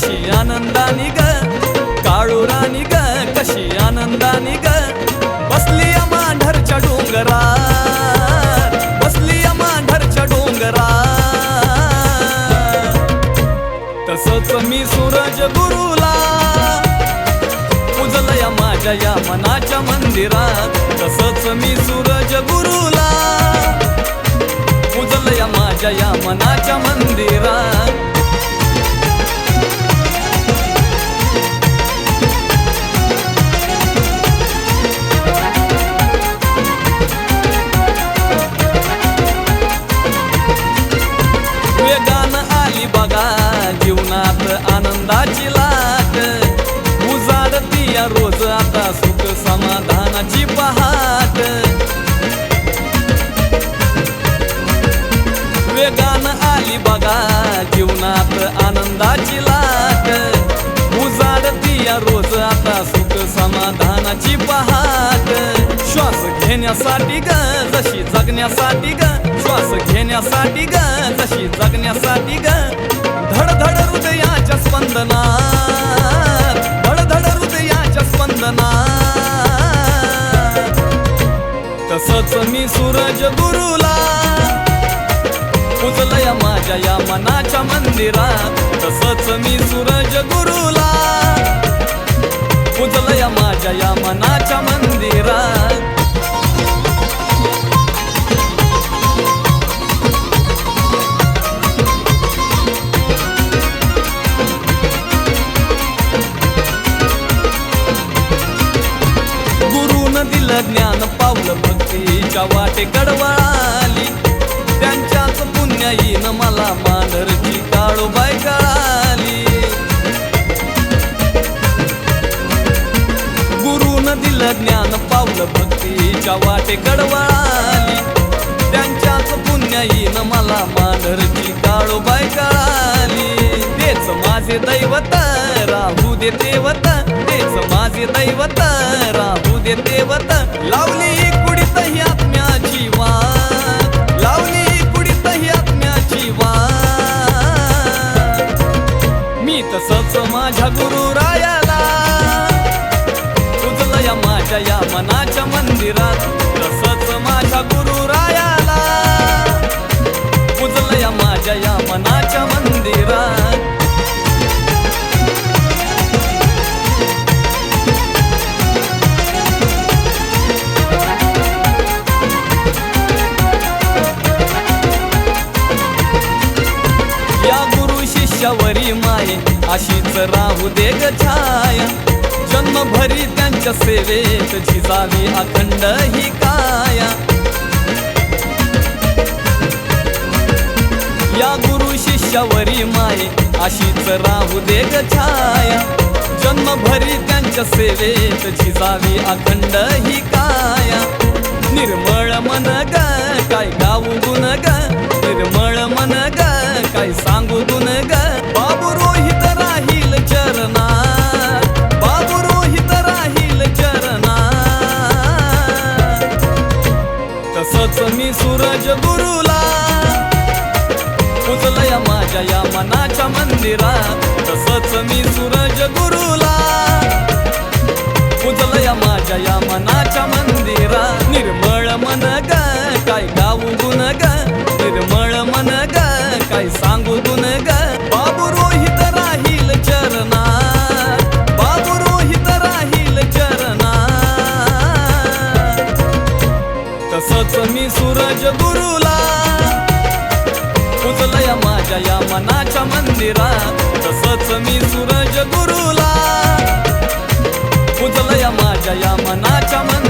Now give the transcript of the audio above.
कशी आनंदानी ग, काळू राणी ग कशी आनंदानी ग, बसली मांढरच्या डोंगरात, बसली मांढरच्या डोंगरात. तसंच मी सूरज गुरुला पूजलया माझ्या या मनाच्या मंदिरात. तसंच मी सूरज गुरुला पूजलया माझ्या या मनाच्या मंदिरात. वेगानं आली बघा जीवनात आनंदाची लाट, उजाडती या रोज आता सुख समाधानाची पहाट. वेगानं आली बघा जीवनात आनंदाची लाट, उजाडती या रोज आता सुख समाधानाची पहाट. श्वास घेण्यासाठी ग जशी जगण्यासाठी ग, श्वास घेण्यासाठी ग जशी जगण्यासाठी ग, धडधड हृदयाच्या स्पंदनात, धडधड हृदयाच्या स्पंदनात. तसंच मी सूरज गुरुला पूजलया माझ्या या मनाच्या मंदिरात. तसंच मी सूरज गुरुला पूजलया माझ्या या मनाच्या मंदिरात. दिलं ज्ञान पावलं भक्तीच्या वाटे कडवळाली, त्यांच्याच पुण्याईनं मला मांढरची काळूबाई कळाली. गुरुनं दिलं ज्ञान पावलं भक्तीच्या वाटे कडवळाली, त्यांच्याच पुण्याईनं मला मांढरची काळूबाई कळाली. तेच माझे दैवत राहू दे तेवत, तेच माझे दैवत राहू दे तेवत. लावली कुडीत ही आत्म्याची वाट, लावली कुडीत ही आत्म्याची वाट. मी तसंच माझ्या गुरुरायाला पूजलया माझ्या या मनाच्या मंदिरात. तसंच माझ्या गुरुरायाला पूजलया माझ्या या मनाच्या मंदिरात. शिष्यावरी माये अशीच राहू दे ग छाया, जन्मभरी त्यांच्या सेवेत झिजावी अखंड ही काया. या गुरु शिष्यावरी माये अशीच राहू दे ग छाया, जन्मभरी त्यांच्या सेवेत झिजावी अखंड ही काया. निर्मळ मन ग काय गाऊ गुण ग, निर्मळ मन ग काय सांगू गुण ग. बाबू रोहित राहील चरणात, बाबू रोहित राहील चरणात. तसंच मी सूरज गुरुला पूजलया माझ्या या मनाच्या मंदिरात. तसंच मी सूरज गुरुला पूजलया माझ्या या मनाच्या मंदिरात. निर्मळ मन ग काय गाऊ गुण ग, निर्मळ मन ग काय सांगू गुण ग. बाबू रोहित राहील चरणात, बाबू रोहित राहील चरणात. तसंच मी सूरज गुरुला पूजलया माझ्या या मनाच्या मंदिरात. तसंच मी सूरज गुरुला पूजलया माझ्या या मनाच्या मंदिरात.